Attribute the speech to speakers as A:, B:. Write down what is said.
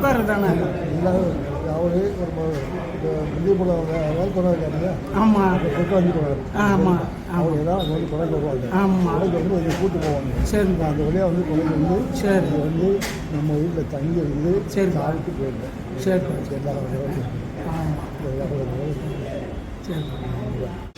A: உட்காரு தானே.
B: அவரு ஒரு முந்தைய போல வேலை போனாங்க.
A: ஆமாம்
B: வந்து போனார்.
A: ஆமாம்
B: அவங்க ஏதாவது அங்கே வந்து கொலைக்கு வருவாங்க.
A: ஆமாம்
B: கொலைக்கு வந்து இங்கே கூட்டு போவாங்க.
A: சரி
B: அந்த வழியாக வந்து கொலைக்கு வந்து
A: சரி
B: வந்து நம்ம வீட்டில் தங்கி இருந்து
A: சரி
B: சாப்பிட்டு போயிருந்தேன்.
A: சரி
B: எல்லாரும்
A: ஆமாம்
B: எல்லாரும்
A: சரி